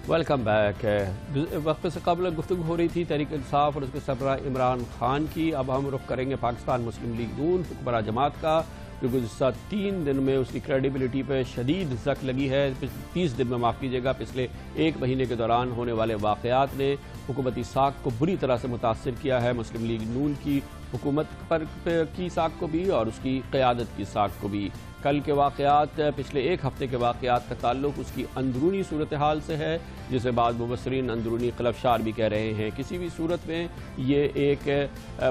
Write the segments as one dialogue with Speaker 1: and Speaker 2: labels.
Speaker 1: Welcome back. وقت سے قبل گفتگو ہو رہی تھی تحریک انصاف اور اس کے سربراہ عمران خان کی۔ اب ہم رخ کریں گے پاکستان مسلم لیگ نون حکمراں جماعت کا، جو گزشتہ 3 دن میں اس کی کریڈیبلٹی پہ شدید زک لگی ہے۔ 30 دن میں معاف کیجیے گا، پچھلے 1 مہینے کے دوران ہونے والے واقعات نے حکومتی ساکھ کو بری طرح سے متاثر کیا ہے، مسلم لیگ نون کی حکومت کی ساکھ کو بھی اور اس کی قیادت کی ساکھ کو بھی۔ کل کے واقعات، پچھلے 1 ہفتے کے واقعات کا تعلق اس کی اندرونی صورتحال سے ہے، جسے بعض مبصرین اندرونی قلفشار بھی کہہ رہے ہیں۔ کسی بھی صورت میں یہ ایک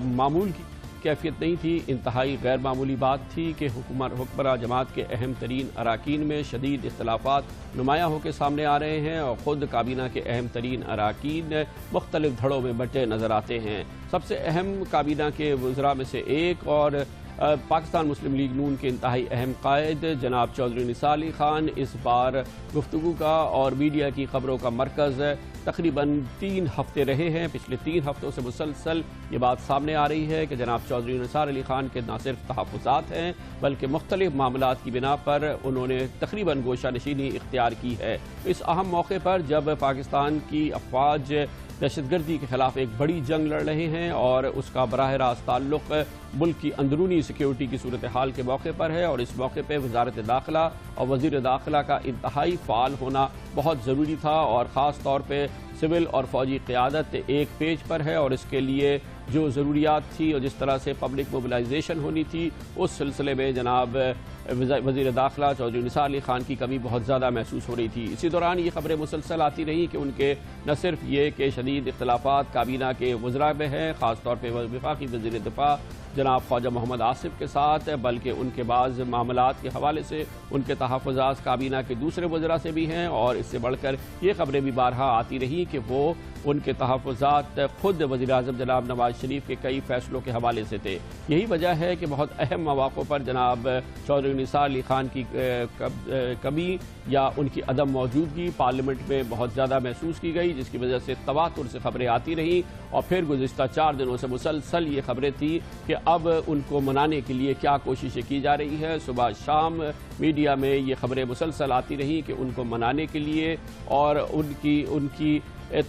Speaker 1: معمول کی کیفیت نہیں تھی، انتہائی غیر معمولی بات تھی کہ حکمراں جماعت کے اہم ترین اراکین میں شدید اختلافات نمایاں ہو کے سامنے آ رہے ہیں اور خود کابینہ کے اہم ترین اراکین مختلف دھڑوں میں بٹے نظر آتے ہیں۔ سب سے اہم کابینہ کے وزراء میں سے ایک اور پاکستان مسلم لیگ نون کے انتہائی اہم قائد جناب چودھری نثار علی خان اس بار گفتگو کا اور میڈیا کی خبروں کا مرکز تقریباً 3 ہفتے رہے ہیں۔ پچھلے 3 ہفتوں سے مسلسل یہ بات سامنے آ رہی ہے کہ جناب چودھری نثار علی خان کے نہ صرف تحفظات ہیں بلکہ مختلف معاملات کی بنا پر انہوں نے تقریباً گوشہ نشینی اختیار کی ہے۔ اس اہم موقع پر جب پاکستان کی افواج دہشت گردی کے خلاف ایک بڑی جنگ لڑ رہے ہیں اور اس کا براہ راست تعلق ملک کی اندرونی سیکیورٹی کی صورتحال کے موقع پر ہے، اور اس موقع پہ وزارت داخلہ اور وزیر داخلہ کا انتہائی فعال ہونا بہت ضروری تھا، اور خاص طور پہ سول اور فوجی قیادت ایک پیج پر ہے، اور اس کے لیے جو ضروریات تھی اور جس طرح سے پبلک موبلائزیشن ہونی تھی، اس سلسلے میں جناب وزیر داخلہ چودھری نثار علی خان کی کمی بہت زیادہ محسوس ہو رہی تھی۔ اسی دوران یہ خبریں مسلسل آتی رہی کہ ان کے نہ صرف یہ کہ شدید اختلافات کابینہ کے وزراء میں ہیں، خاص طور پہ وفاقی وزیر دفاع جناب خواجہ محمد آصف کے ساتھ، بلکہ ان کے بعض معاملات کے حوالے سے ان کے تحفظات کابینہ کے دوسرے وزراء سے بھی ہیں، اور اس سے بڑھ کر یہ خبریں بھی بارہا آتی رہی کہ وہ ان کے تحفظات خود وزیراعظم جناب نواز شریف کے کئی فیصلوں کے حوالے سے تھے۔ یہی وجہ ہے کہ بہت اہم مواقع پر جناب چودھری نثار علی خان کی کمی یا ان کی عدم موجودگی پارلیمنٹ میں بہت زیادہ محسوس کی گئی، جس کی وجہ سے تواتر سے خبریں آتی رہیں، اور پھر گزشتہ 4 دنوں سے مسلسل یہ خبریں تھیں کہ اب ان کو منانے کے لیے کیا کوششیں کی جا رہی ہیں۔ صبح شام میڈیا میں یہ خبریں مسلسل آتی رہیں کہ ان کو منانے کے لیے اور ان کی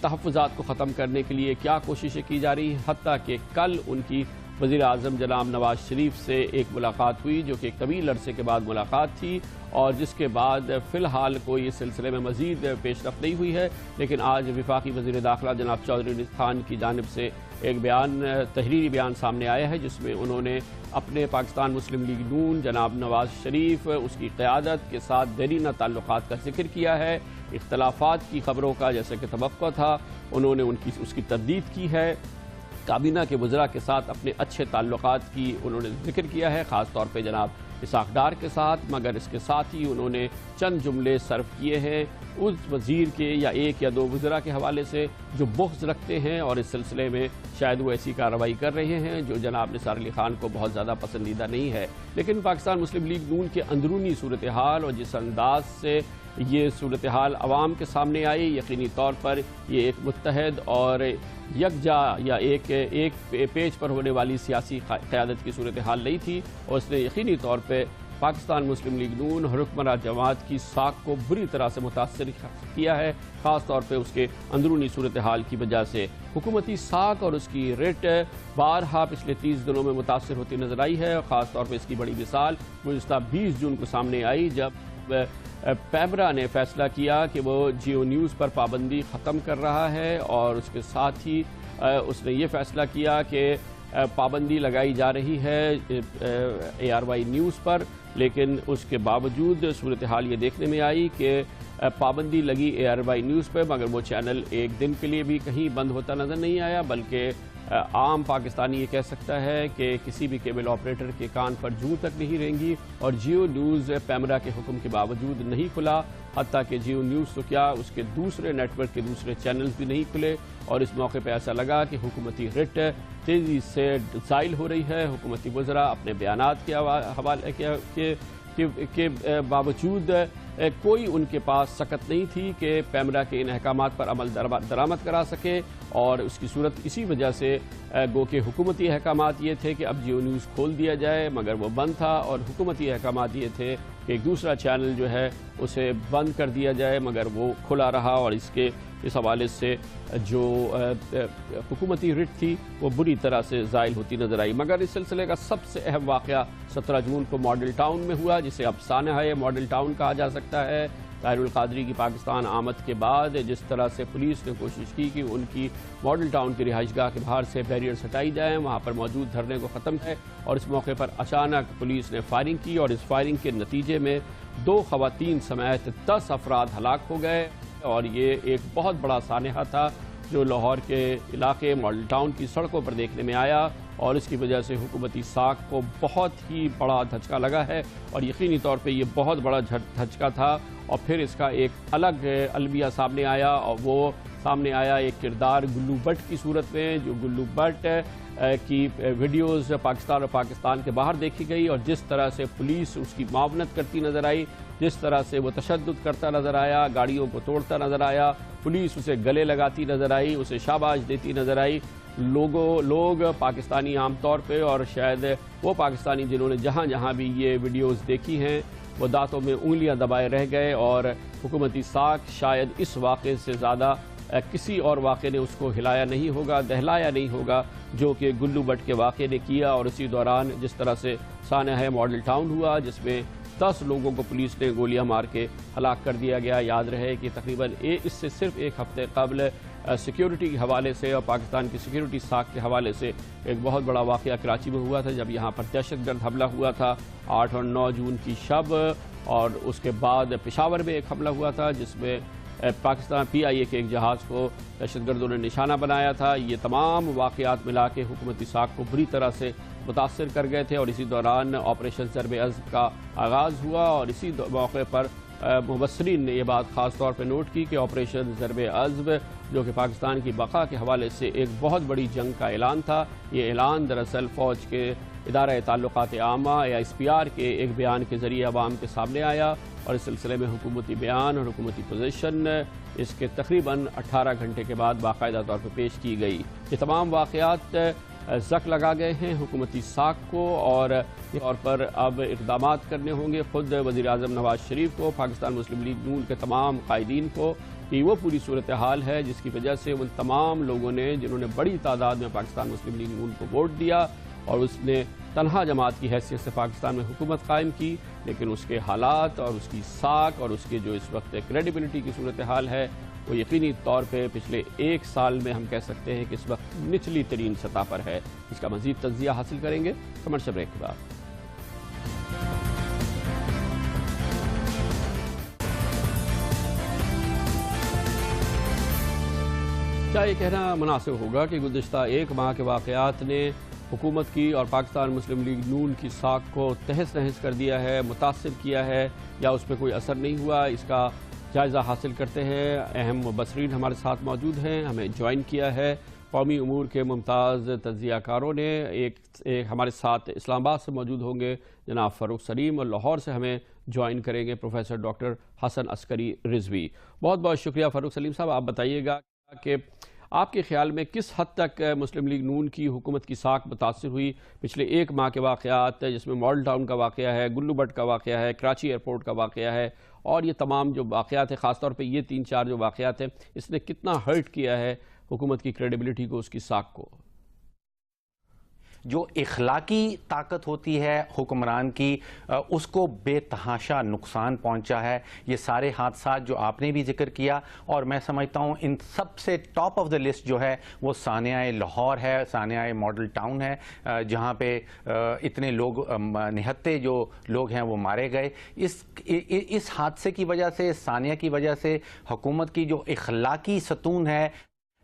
Speaker 1: تحفظات کو ختم کرنے کے لیے کیا کوششیں کی جا رہی ہیں، حتیٰ کہ کل ان کی وزیر اعظم جناب نواز شریف سے ایک ملاقات ہوئی، جو کہ ایک طویل عرصے کے بعد ملاقات تھی، اور جس کے بعد فی الحال کوئی اس سلسلے میں مزید پیش رفت نہیں ہوئی ہے۔ لیکن آج وفاقی وزیر داخلہ جناب چودھری نثار خان کی جانب سے ایک تحریری بیان سامنے آیا ہے، جس میں انہوں نے اپنے پاکستان مسلم لیگ نون جناب نواز شریف اس کی قیادت کے ساتھ دیرینہ تعلقات کا ذکر کیا ہے۔ اختلافات کی خبروں کا جیسے کہ توقع تھا، انہوں نے اس کی تردید کی ہے۔ کابینہ کے وزراء کے ساتھ اپنے اچھے تعلقات کی انہوں نے ذکر کیا ہے، خاص طور پہ جناب اسحاق ڈار کے ساتھ، مگر اس کے ساتھ ہی انہوں نے چند جملے صرف کیے ہیں اس وزیر کے یا 1 یا 2 وزراء کے حوالے سے جو بغض رکھتے ہیں، اور اس سلسلے میں شاید وہ ایسی کارروائی کر رہے ہیں جو جناب نثار علی خان کو بہت زیادہ پسندیدہ نہیں ہے۔ لیکن پاکستان مسلم لیگ نون کے اندرونی صورتحال اور جس انداز سے یہ صورتحال عوام کے سامنے آئی، یقینی طور پر یہ ایک متحد اور یکجا یا ایک پیج پر ہونے والی سیاسی قیادت کی صورتحال نہیں تھی، اور اس نے یقینی طور پہ پاکستان مسلم لیگ نون حکمراں جماعت کی ساکھ کو بری طرح سے متاثر کیا ہے، خاص طور پہ اس کے اندرونی صورتحال کی وجہ سے۔ حکومتی ساکھ اور اس کی ریٹ بارہا پچھلے 30 دنوں میں متاثر ہوتی نظر آئی ہے، اور خاص طور پہ اس کی بڑی مثال گزشتہ 20 جون کو سامنے آئی، جب پیمرا نے فیصلہ کیا کہ وہ جیو نیوز پر پابندی ختم کر رہا ہے، اور اس کے ساتھ ہی اس نے یہ فیصلہ کیا کہ پابندی لگائی جا رہی ہے ARY نیوز پر، لیکن اس کے باوجود صورتحال یہ دیکھنے میں آئی کہ پابندی لگی ARY نیوز پہ، مگر وہ چینل 1 دن کے لیے بھی کہیں بند ہوتا نظر نہیں آیا، بلکہ عام پاکستانی یہ کہہ سکتا ہے کہ کسی بھی کیبل آپریٹر کے کان پر جوں تک نہیں رہیں گی، اور جیو نیوز پیمرا کے حکم کے باوجود نہیں کھلا، حتیٰ کہ جیو نیوز تو کیا اس کے دوسرے نیٹ ورک کے دوسرے چینلز بھی نہیں کھلے، اور اس موقع پہ ایسا لگا کہ حکومتی رٹ تیزی سے زائل ہو رہی ہے۔ حکومتی وزراء اپنے بیانات کے حوالے کے باوجود کوئی ان کے پاس سکت نہیں تھی کہ پیمرا کے ان احکامات پر عمل درآمد کرا سکے، اور اس کی صورت اسی وجہ سے گو کہ حکومتی احکامات یہ تھے کہ اب جیو نیوز کھول دیا جائے، مگر وہ بند تھا، اور حکومتی احکامات یہ تھے کہ ایک دوسرا چینل جو ہے اسے بند کر دیا جائے، مگر وہ کھلا رہا، اور اس حوالے سے جو حکومتی رٹ تھی وہ بری طرح سے زائل ہوتی نظر آئی۔ مگر اس سلسلے کا سب سے اہم واقعہ 17 جون کو ماڈل ٹاؤن میں ہوا، جسے اب سانحہ ماڈل ٹاؤن کہا جا سکتا ہے۔ طاہر القادری کی پاکستان آمد کے بعد جس طرح سے پولیس نے کوشش کی کہ ان کی ماڈل ٹاؤن کی رہائش گاہ کے باہر سے بیریئرز ہٹائی جائیں، وہاں پر موجود دھرنے کو ختم ہے، اور اس موقع پر اچانک پولیس نے فائرنگ کی، اور اس فائرنگ کے نتیجے میں 2 خواتین سمیت 10 افراد ہلاک ہو گئے، اور یہ ایک بہت بڑا سانحہ تھا جو لاہور کے علاقے ماڈل ٹاؤن کی سڑکوں پر دیکھنے میں آیا، اور اس کی وجہ سے حکومتی ساکھ کو بہت ہی بڑا دھچکا لگا ہے، اور یقینی طور پہ یہ بہت بڑا دھچکا تھا۔ اور پھر اس کا ایک الگ المیہ سامنے آیا، اور وہ سامنے آیا ایک کردار گلو بٹ کی صورت میں، جو گلو بٹ کی ویڈیوز پاکستان اور پاکستان کے باہر دیکھی گئی، اور جس طرح سے پولیس اس کی معاونت کرتی نظر آئی، جس طرح سے وہ تشدد کرتا نظر آیا، گاڑیوں کو توڑتا نظر آیا، پولیس اسے گلے لگاتی نظر آئی، اسے شاباش دیتی نظر آئی۔ لوگ پاکستانی عام طور پہ، اور شاید وہ پاکستانی جنہوں نے جہاں جہاں بھی یہ ویڈیوز دیکھی ہیں، وہ دانتوں میں انگلیاں دبائے رہ گئے، اور حکومتی ساکھ شاید اس واقعے سے زیادہ کسی اور واقعے نے اس کو ہلایا نہیں ہوگا، دہلایا نہیں ہوگا، جو کہ گلو بٹ کے واقعے نے کیا۔ اور اسی دوران جس طرح سے سانحہ ماڈل ٹاؤن ہوا، جس میں 10 لوگوں کو پولیس نے گولیاں مار کے ہلاک کر دیا گیا۔ یاد رہے کہ تقریباً اس سے صرف ایک ہفتے قبل سیکیورٹی کے حوالے سے اور پاکستان کی سیکیورٹی ساکھ کے حوالے سے ایک بہت بڑا واقعہ کراچی میں ہوا تھا، جب یہاں پر دہشت گرد حملہ ہوا تھا 8 اور 9 جون کی شب، اور اس کے بعد پشاور میں ایک حملہ ہوا تھا جس میں پاکستان PIA کے ایک جہاز کو دہشت گردوں نے نشانہ بنایا تھا۔ یہ تمام واقعات ملا کے حکومتی ساکھ کو بری طرح سے متاثر کر گئے تھے، اور اسی دوران آپریشن ضرب عضب کا آغاز ہوا، اور اسی موقع پر مبصرین نے یہ بات خاص طور پہ نوٹ کی کہ آپریشن ضرب عضب جو کہ پاکستان کی بقا کے حوالے سے ایک بہت بڑی جنگ کا اعلان تھا، یہ اعلان دراصل فوج کے ادارہ تعلقات عامہ یا SPR کے ایک بیان کے ذریعے عوام کے سامنے آیا، اور اس سلسلے میں حکومتی بیان اور حکومتی پوزیشن اس کے تقریباً 18 گھنٹے کے بعد باقاعدہ طور پر پیش کی گئی۔ یہ تمام واقعات زک لگا گئے ہیں حکومتی ساکھ کو، اور طور پر اب اقدامات کرنے ہوں گے خود وزیر اعظم نواز شریف کو، پاکستان مسلم لیگ نون کے تمام قائدین کو، کہ وہ پوری صورتحال ہے جس کی وجہ سے ان تمام لوگوں نے جنہوں نے بڑی تعداد میں پاکستان مسلم لیگ نون کو ووٹ دیا، اور اس نے تنہا جماعت کی حیثیت سے پاکستان میں حکومت قائم کی، لیکن اس کے حالات اور اس کی ساکھ اور اس کے جو اس وقت کریڈیبلٹی کی صورتحال ہے وہ یقینی طور پہ پچھلے 1 سال میں ہم کہہ سکتے ہیں کہ اس وقت نچلی ترین سطح پر ہے۔ اس کا مزید تجزیہ حاصل کریں گے کمرشل بریک کے بعد۔ کیا یہ کہنا مناسب ہوگا کہ گزشتہ 1 ماہ کے واقعات نے حکومت کی اور پاکستان مسلم لیگ نون کی ساکھ کو تہس نہس کر دیا ہے، متاثر کیا ہے، یا اس پہ کوئی اثر نہیں ہوا؟ اس کا جائزہ حاصل کرتے ہیں۔ اہم مبصرین ہمارے ساتھ موجود ہیں، ہمیں جوائن کیا ہے قومی امور کے ممتاز تجزیہ کاروں نے۔ ایک ہمارے ساتھ اسلام آباد سے موجود ہوں گے جناب فاروق سلیم، اور لاہور سے ہمیں جوائن کریں گے پروفیسر ڈاکٹر حسن عسکری رضوی۔ بہت بہت شکریہ فاروق سلیم صاحب۔ آپ بتائیے گا کہ آپ کے خیال میں کس حد تک مسلم لیگ نون کی حکومت کی ساکھ متاثر ہوئی؟ پچھلے 1 ماہ کے واقعات جس میں ماڈل ٹاؤن کا واقعہ ہے، گلو بٹ کا واقعہ ہے، کراچی ایئرپورٹ کا واقعہ ہے، اور یہ تمام جو واقعات ہیں، خاص طور پہ یہ 3-4 جو واقعات ہیں، اس نے کتنا ہرٹ کیا ہے حکومت کی کریڈیبلٹی کو، اس کی ساکھ کو؟
Speaker 2: جو اخلاقی طاقت ہوتی ہے حکمران کی، اس کو بے تحاشا نقصان پہنچا ہے۔ یہ سارے حادثات جو آپ نے بھی ذکر کیا، اور میں سمجھتا ہوں ان سب سے ٹاپ آف دا لسٹ جو ہے وہ سانحہ لاہور ہے، سانحہ ماڈل ٹاؤن ہے، جہاں پہ اتنے لوگ نہتے جو لوگ ہیں وہ مارے گئے۔ اس حادثے کی وجہ سے، اس سانحہ کی وجہ سے حکومت کی جو اخلاقی ستون ہے،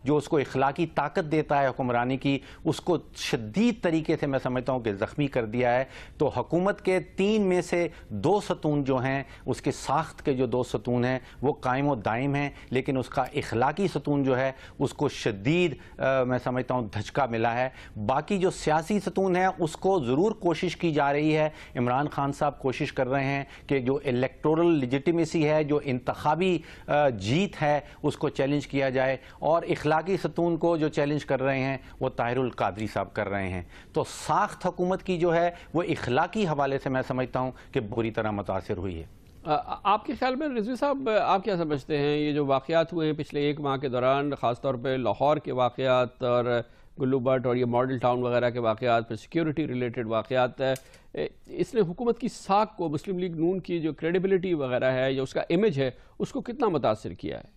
Speaker 2: جو اس کو اخلاقی طاقت دیتا ہے حکمرانی کی، اس کو شدید طریقے سے میں سمجھتا ہوں کہ زخمی کر دیا ہے۔ تو حکومت کے 3 میں سے 2 ستون جو ہیں، اس کے ساخت کے جو 2 ستون ہیں وہ قائم و دائم ہیں، لیکن اس کا اخلاقی ستون جو ہے اس کو شدید میں سمجھتا ہوں دھچکا ملا ہے۔ باقی جو سیاسی ستون ہے اس کو ضرور کوشش کی جا رہی ہے، عمران خان صاحب کوشش کر رہے ہیں کہ جو الیکٹورل لیجیٹیمیسی ہے، جو انتخابی جیت ہے، اس کو چیلنج کیا جائے، اور اخلاقی ستون کو جو چیلنج کر رہے ہیں وہ طاہر القادری صاحب کر رہے ہیں۔ تو ساخت حکومت کی جو ہے وہ اخلاقی حوالے سے میں سمجھتا ہوں کہ بری طرح متاثر ہوئی ہے۔
Speaker 1: آپ کے خیال میں رضوی صاحب آپ کیا سمجھتے ہیں یہ جو واقعات ہوئے ہیں پچھلے 1 ماہ کے دوران، خاص طور پہ لاہور کے واقعات اور گلو بٹ اور یہ ماڈل ٹاؤن وغیرہ کے واقعات، پھر سیکیورٹی ریلیٹڈ واقعات، اس نے حکومت کی ساکھ کو، مسلم لیگ نون کی جو کریڈیبلٹی وغیرہ ہے یا اس کا امیج ہے، اس کو کتنا متاثر کیا ہے؟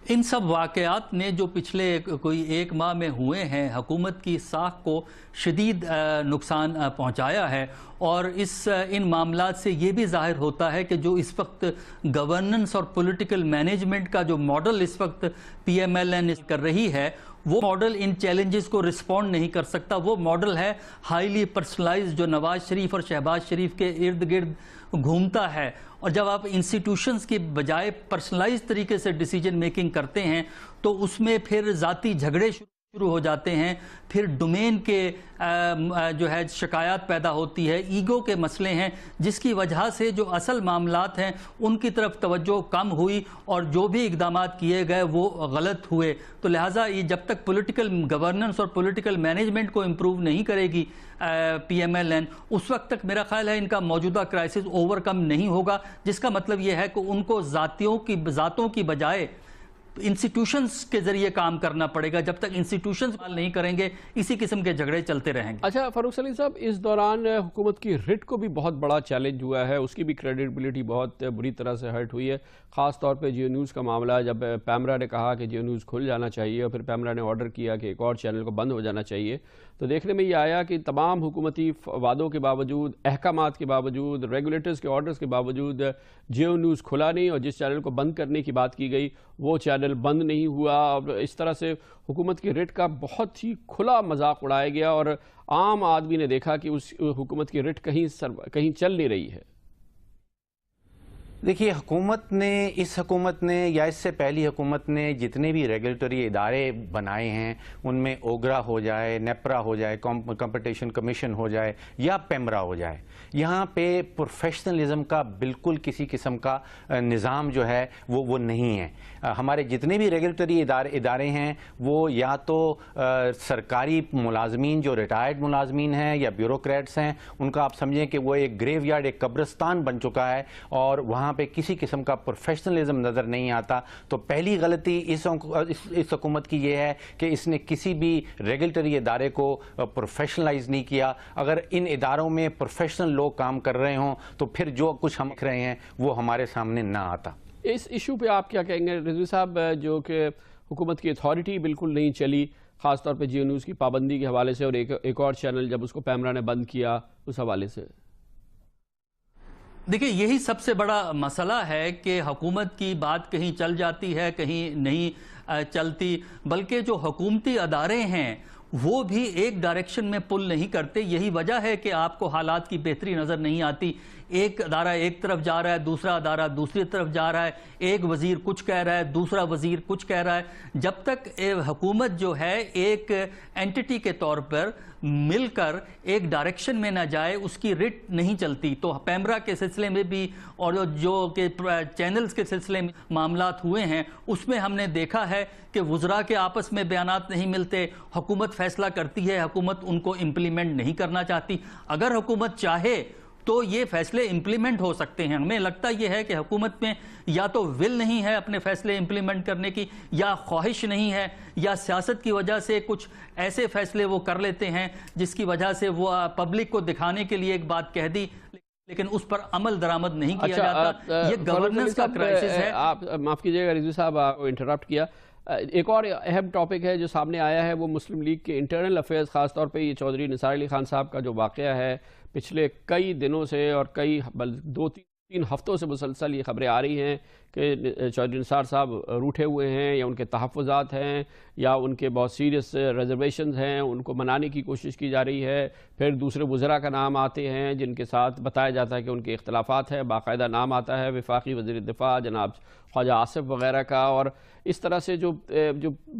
Speaker 3: ان سب واقعات نے جو پچھلے کوئی 1 ماہ میں ہوئے ہیں حکومت کی ساکھ کو شدید نقصان پہنچایا ہے، اور ان معاملات سے یہ بھی ظاہر ہوتا ہے کہ جو اس وقت گورننس اور پولیٹیکل مینجمنٹ کا جو ماڈل اس وقت پی ایم ایل این کر رہی ہے، وہ ماڈل ان چیلنجز کو رسپونڈ نہیں کر سکتا۔ وہ ماڈل ہے ہائیلی پرسنلائز، جو نواز شریف اور شہباز شریف کے ارد گرد گھومتا ہے، اور جب آپ انسٹیٹیوشنز کی بجائے پرسنلائز طریقے سے ڈیسیجن میکنگ کرتے ہیں تو اس میں پھر ذاتی جھگڑے شروع ہو جاتے ہیں، پھر ڈومین کے جو ہے شکایات پیدا ہوتی ہے، ایگو کے مسئلے ہیں، جس کی وجہ سے جو اصل معاملات ہیں ان کی طرف توجہ کم ہوئی اور جو بھی اقدامات کیے گئے وہ غلط ہوئے۔ تو لہٰذا یہ جب تک پولیٹیکل گورننس اور پولیٹیکل مینجمنٹ کو امپروو نہیں کرے گی پی ایم ایل این، اس وقت تک میرا خیال ہے ان کا موجودہ کرائسس اوور کم نہیں ہوگا، جس کا مطلب یہ ہے کہ ان کو ذاتوں کی بجائے انسٹیٹیوشنز کے ذریعے کام کرنا پڑے گا۔ جب تک انسٹیٹیوشنز حل نہیں کریں گے اسی قسم کے جھگڑے چلتے رہیں گے۔
Speaker 1: اچھا فاروق سلیم صاحب، اس دوران حکومت کی رٹ کو بھی بہت بڑا چیلنج ہوا ہے، اس کی بھی کریڈیبلٹی بہت بری طرح سے ہرٹ ہوئی ہے، خاص طور پہ جیو نیوز کا معاملہ، جب پیمرا نے کہا کہ جیو نیوز کھل جانا چاہیے اور پھر پیمرا نے آرڈر کیا کہ ایک اور چینل کو بند ہو جانا چاہیے، تو دیکھنے میں یہ آیا کہ تمام حکومتی وعدوں کے باوجود، احکامات کے باوجود، ریگولیٹرز کے آرڈرز کے باوجود جیو نیوز کھلا نہیں، اور جس چینل کو بند کرنے کی بات کی گئی وہ چینل بند نہیں ہوا، اور اس طرح سے حکومت کی رٹ کا بہت ہی کھلا مذاق اڑایا گیا، اور عام آدمی نے دیکھا کہ اس حکومت کی رٹ کہیں چل نہیں رہی ہے۔
Speaker 2: دیکھیے، اس حکومت نے یا اس سے پہلی حکومت نے جتنے بھی ریگولیٹری ادارے بنائے ہیں، ان میں اوگرا ہو جائے، نیپرا ہو جائے، کمپٹیشن کمیشن ہو جائے یا پیمرا ہو جائے، یہاں پہ پروفیشنلزم کا بالکل کسی قسم کا نظام جو ہے وہ نہیں ہے۔ ہمارے جتنے بھی ریگولیٹری ادارے ہیں وہ یا تو سرکاری ملازمین جو ریٹائرڈ ملازمین ہیں یا بیوروکریٹس ہیں، ان کا آپ سمجھیں کہ وہ ایک گریو یارڈ، ایک قبرستان بن چکا ہے، اور وہاں پہ کسی قسم کا پروفیشنلزم نظر نہیں آتا۔ تو پہلی غلطی اس حکومت کی یہ ہے کہ اس نے کسی بھی ریگولیٹری ادارے کو پروفیشنلائز نہیں کیا۔ اگر ان اداروں میں پروفیشنل لوگ کام کر رہے ہوں تو پھر جو کچھ ہم دیکھ رہے ہیں وہ ہمارے سامنے نہ آتا۔
Speaker 1: اس ایشو پہ آپ کیا کہیں گے رضوی صاحب، جو کہ حکومت کی اتھارٹی بالکل نہیں چلی، خاص طور پہ جیو نیوز کی پابندی کے حوالے سے، اور ایک اور چینل جب اس کو پیمرا نے بند کیا اس حوالے سے؟
Speaker 3: دیکھیں، یہی سب سے بڑا مسئلہ ہے کہ حکومت کی بات کہیں چل جاتی ہے، کہیں نہیں چلتی، بلکہ جو حکومتی ادارے ہیں وہ بھی ایک ڈائریکشن میں پل نہیں کرتے۔ یہی وجہ ہے کہ آپ کو حالات کی بہتری نظر نہیں آتی۔ ایک ادارہ ایک طرف جا رہا ہے، دوسرا ادارہ دوسری طرف جا رہا ہے، ایک وزیر کچھ کہہ رہا ہے، دوسرا وزیر کچھ کہہ رہا ہے۔ جب تک حکومت جو ہے ایک اینٹی کے طور پر مل کر ایک ڈائریکشن میں نہ جائے، اس کی رٹ نہیں چلتی۔ تو پیمرا کے سلسلے میں بھی اور جو کہ چینلز کے سلسلے میں معاملات ہوئے ہیں، اس میں ہم نے دیکھا ہے کہ وزراء کے آپس میں بیانات نہیں ملتے، حکومت فیصلہ کرتی ہے، حکومت ان کو امپلیمنٹ نہیں کرنا چاہتی۔ اگر حکومت چاہے تو یہ فیصلے امپلیمنٹ ہو سکتے ہیں۔ ہمیں لگتا یہ ہے کہ حکومت میں یا تو ول نہیں ہے اپنے فیصلے امپلیمنٹ کرنے کی، یا خواہش نہیں ہے، یا سیاست کی وجہ سے کچھ ایسے فیصلے وہ کر لیتے ہیں جس کی وجہ سے وہ پبلک کو دکھانے کے لیے ایک بات کہہ دی لیکن اس پر عمل درآمد نہیں کیا جاتا۔ یہ گورننس کا کرائسس ہے۔
Speaker 1: آپ معاف کیجئے گا رضوی صاحب، آپ کو انٹرپٹ کیا۔ ایک اور اہم ٹاپک ہے جو سامنے آیا ہے، وہ مسلم لیگ کے انٹرنل افیئرز، خاص طور پہ یہ چودھری نثار علی خان صاحب کا جو واقعہ ہے پچھلے کئی دنوں سے اور کئی 2-3 3 ہفتوں سے مسلسل یہ خبریں آ رہی ہیں کہ چودھری نثار صاحب روٹھے ہوئے ہیں یا ان کے تحفظات ہیں یا ان کے بہت سیریس ریزرویشنز ہیں، ان کو منانے کی کوشش کی جا رہی ہے۔ پھر دوسرے وزراء کا نام آتے ہیں جن کے ساتھ بتایا جاتا ہے کہ ان کے اختلافات ہیں، باقاعدہ نام آتا ہے وفاقی وزیر دفاع جناب خواجہ آصف وغیرہ کا، اور اس طرح سے جو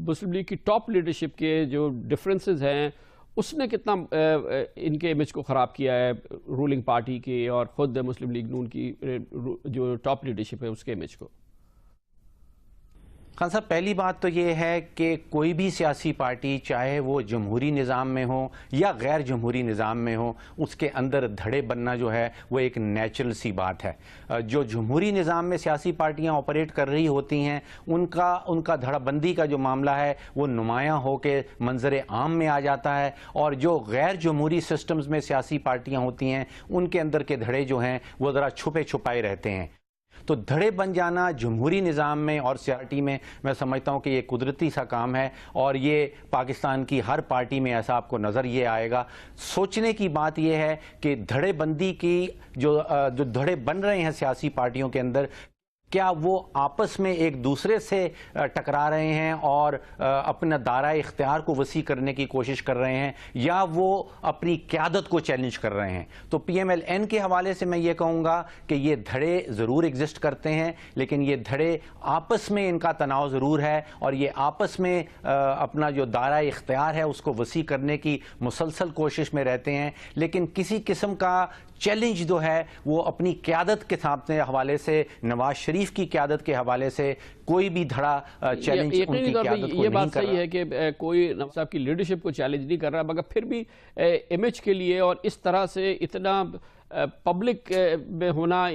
Speaker 1: مسلم لیگ کی ٹاپ لیڈرشپ کے جو ڈفرینسز ہیں اس نے کتنا ان کے امیج کو خراب کیا ہے، رولنگ پارٹی کی اور خود مسلم لیگ نون کی جو ٹاپ لیڈرشپ ہے اس کے امیج کو؟
Speaker 2: خان صاحب، پہلی بات تو یہ ہے کہ کوئی بھی سیاسی پارٹی چاہے وہ جمہوری نظام میں ہو یا غیر جمہوری نظام میں ہو، اس کے اندر دھڑے بننا جو ہے وہ ایک نیچرل سی بات ہے۔ جو جمہوری نظام میں سیاسی پارٹیاں آپریٹ کر رہی ہوتی ہیں ان کا دھڑا بندی کا جو معاملہ ہے وہ نمایاں ہو کے منظر عام میں آ جاتا ہے، اور جو غیر جمہوری سسٹمز میں سیاسی پارٹیاں ہوتی ہیں ان کے اندر کے دھڑے جو ہیں وہ ذرا چھپے چھپائے رہتے ہیں۔ تو دھڑے بن جانا جمہوری نظام میں اور سیاسی میں سمجھتا ہوں کہ یہ قدرتی سا کام ہے، اور یہ پاکستان کی ہر پارٹی میں ایسا آپ کو نظر یہ آئے گا۔ سوچنے کی بات یہ ہے کہ دھڑے بندی کی جو دھڑے بن رہے ہیں سیاسی پارٹیوں کے اندر، کیا وہ آپس میں ایک دوسرے سے ٹکرا رہے ہیں اور اپنا دائرہ اختیار کو وسیع کرنے کی کوشش کر رہے ہیں، یا وہ اپنی قیادت کو چیلنج کر رہے ہیں؟ تو پی ایم ایل این کے حوالے سے میں یہ کہوں گا کہ یہ دھڑے ضرور ایگزسٹ کرتے ہیں، لیکن یہ دھڑے آپس میں ان کا تناؤ ضرور ہے، اور یہ آپس میں اپنا جو دائرہ اختیار ہے اس کو وسیع کرنے کی مسلسل کوشش میں رہتے ہیں، لیکن کسی قسم کا چیلنج جو ہے وہ اپنی قیادت کے سامنے حوالے سے، نواز شریف کی قیادت کے حوالے سے کوئی بھی دھڑا چیلنج ان کی قیادت کو نہیں کر رہا۔
Speaker 1: یہ بات صحیح ہے کہ کوئی نواز صاحب کی لیڈرشپ کو چیلنج نہیں کر رہا، مگر پھر بھی امیج کے لیے اور اس طرح سے اتنا پبلک میں ہونا،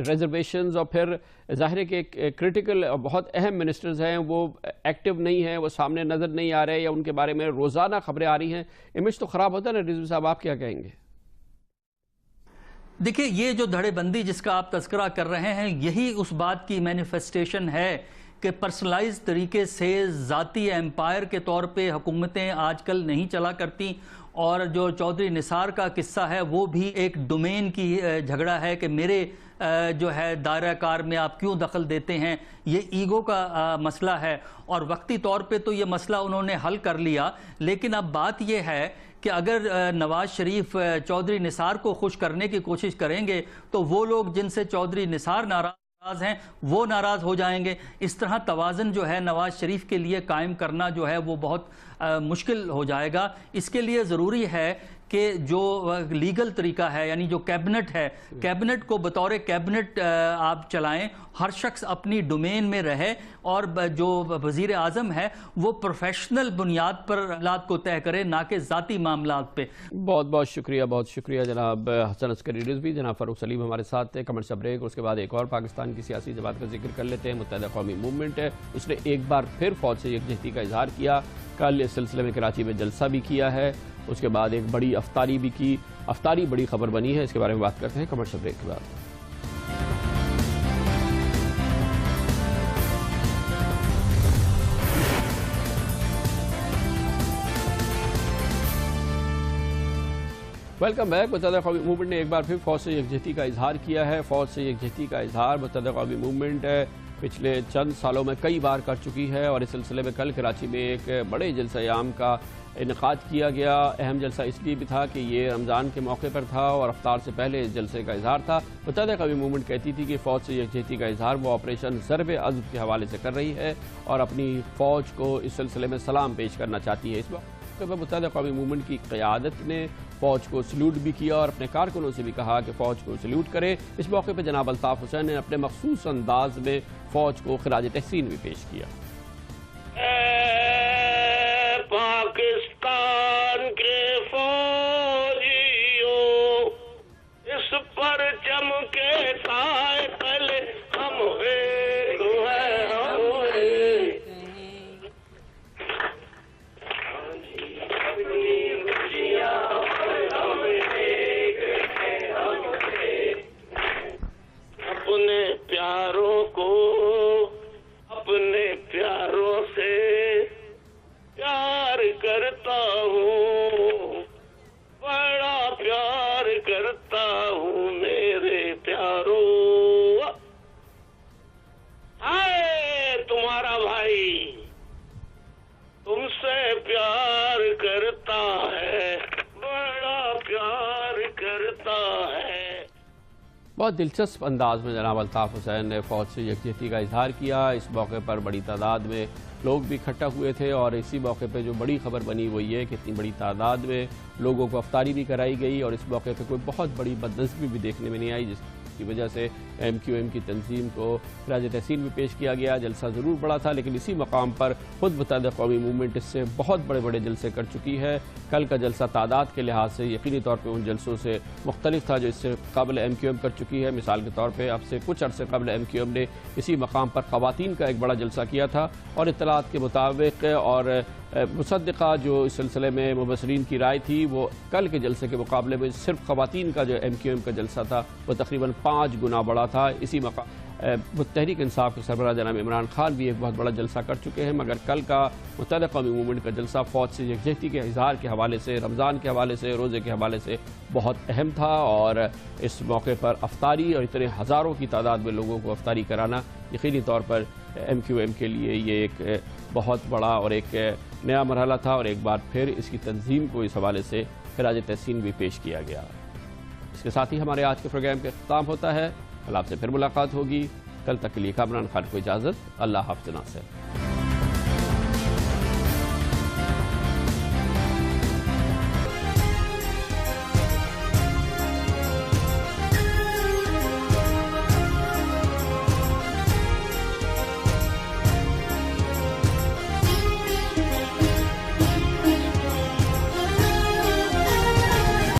Speaker 1: ریزرویشنز، اور پھر ظاہر ہے کہ کرٹیکل بہت اہم منسٹرز ہیں وہ ایکٹیو نہیں ہیں، وہ سامنے نظر نہیں آ رہے، یا ان کے بارے میں روزانہ خبریں آ رہی ہیں، امیج تو خراب ہوتا ہے نا۔ رضوی صاحب، آپ کیا کہیں گے؟
Speaker 3: دیکھیں، یہ جو دھڑے بندی جس کا آپ تذکرہ کر رہے ہیں، یہی اس بات کی مینیفیسٹیشن ہے کہ پرسنلائز طریقے سے ذاتی ایمپائر کے طور پہ حکومتیں آج کل نہیں چلا کرتی، اور جو چودھری نثار کا قصہ ہے وہ بھی ایک ڈومین کی جھگڑا ہے کہ میرے جو ہے دائرہ کار میں آپ کیوں دخل دیتے ہیں، یہ ایگو کا مسئلہ ہے، اور وقتی طور پہ تو یہ مسئلہ انہوں نے حل کر لیا، لیکن اب بات یہ ہے کہ اگر نواز شریف چودھری نثار کو خوش کرنے کی کوشش کریں گے تو وہ لوگ جن سے چودھری نثار ناراض ہیں وہ ناراض ہو جائیں گے۔ اس طرح توازن جو ہے نواز شریف کے لیے قائم کرنا جو ہے وہ بہت مشکل ہو جائے گا۔ اس کے لیے ضروری ہے کہ جو لیگل طریقہ ہے، یعنی جو کیبنٹ ہے، کیبنٹ کو بطور کیبنٹ آپ چلائیں، ہر شخص اپنی ڈومین میں رہے، اور جو وزیر اعظم ہے وہ پروفیشنل بنیاد پر معاملات کو طے کرے، نہ کہ ذاتی معاملات پہ۔
Speaker 1: بہت بہت شکریہ، بہت شکریہ جناب حسن عسکری رضوی۔ جناب فاروق سلیم ہمارے ساتھ تھے۔ کمرشل بریک، اس کے بعد ایک اور پاکستان کی سیاسی جماعت کا ذکر کر لیتے ہیں، متحدہ قومی موومنٹ ہے۔ اس نے ایک بار پھر فوج سے یکجہتی کا اظہار کیا، کل اس سلسلے میں کراچی میں جلسہ بھی کیا ہے، اس کے بعد ایک بڑی افطاری بھی کی۔ افطاری بڑی خبر بنی ہے، اس کے بارے میں بات کرتے ہیں کمرشل بریک کے بعد۔ Welcome back. متحدہ قومی موومنٹ نے ایک بار پھر فوج سے یکجہتی کا اظہار کیا ہے۔ فوج سے یکجہتی کا اظہار متحدہ قومی موومنٹ پچھلے چند سالوں میں کئی بار کر چکی ہے، اور اس سلسلے میں کل کراچی میں ایک بڑے جلسہ عام کا انعقاد کیا گیا۔ اہم جلسہ اس لیے بھی تھا کہ یہ رمضان کے موقع پر تھا اور افطار سے پہلے اس جلسے کا اظہار تھا۔ متحدہ قومی موومنٹ کہتی تھی کہ فوج سے یکجہتی کا اظہار وہ آپریشن ضرب عضب کے حوالے سے کر رہی ہے اور اپنی فوج کو اس سلسلے میں سلام پیش کرنا چاہتی ہے۔ اس موقع پر متحدہ قومی موومنٹ کی قیادت نے فوج کو سلیوٹ بھی کیا اور اپنے کارکنوں سے بھی کہا کہ فوج کو سلیوٹ کرے۔ اس موقع پہ جناب الطاف حسین نے اپنے مخصوص انداز میں فوج کو خراج تحسین بھی پیش کیا۔
Speaker 4: پاکستان کے فوجیوں، اس پرچم کے قائل ہم ایک ہیں، ہم ایک۔ اپنے پیاروں کو اپنے پیاروں سے پیار کرتا ہوں،
Speaker 1: بہت دلچسپ انداز میں جناب الطاف حسین نے فوج سے یکجہتی کا اظہار کیا. اس موقع پر بڑی تعداد میں لوگ بھی اکٹھا ہوئے تھے اور اسی موقع پہ جو بڑی خبر بنی وہ یہ کہ اتنی بڑی تعداد میں لوگوں کو افطاری بھی کرائی گئی اور اس موقع پہ کوئی بہت بڑی بدنظمی بھی دیکھنے میں نہیں آئی جس کی وجہ سے ایم کیو ایم کی تنظیم کو خراج تحسین بھی پیش کیا گیا. جلسہ ضرور بڑا تھا لیکن اسی مقام پر خود متحدہ قومی موومنٹ اس سے بہت بڑے بڑے جلسے کر چکی ہے. کل کا جلسہ تعداد کے لحاظ سے یقینی طور پہ ان جلسوں سے مختلف تھا جو اس سے قبل ایم کیو ایم کر چکی ہے. مثال کے طور پہ اب سے کچھ عرصے قبل ایم کیو ایم نے اسی مقام پر خواتین کا ایک بڑا جلسہ کیا تھا اور اطلاعات کے مطابق اور مصدقہ جو اس سلسلے میں مبصرین کی رائے تھی وہ کل کے جلسے کے مقابلے میں صرف خواتین کا جو ایم کیو ایم کا جلسہ تھا وہ تقریباً 5 گنا بڑا تھا. اسی مقام تحریک انصاف کے سربراہ جناب عمران خان بھی ایک بہت بڑا جلسہ کر چکے ہیں مگر کل کا متحدہ قومی موومنٹ کا جلسہ فوج سے یکجہتی کے اظہار کے حوالے سے رمضان کے حوالے سے روزے کے حوالے سے بہت اہم تھا اور اس موقع پر افطاری اور اتنے ہزاروں کی تعداد میں لوگوں کو افطاری کرانا یقینی طور پر ایم کیو ایم کے لیے یہ ایک بہت بڑا اور ایک نیا مرحلہ تھا اور ایک بار پھر اس کی تنظیم کو اس حوالے سے خراج تحسین بھی پیش کیا گیا. اس کے ساتھ ہی ہمارے آج کے پروگرام کا اختتام ہوتا ہے. کل آپ سے پھر ملاقات ہوگی. کل تک کے لیے کامران خان کو اجازت. اللہ حافظ ناصر.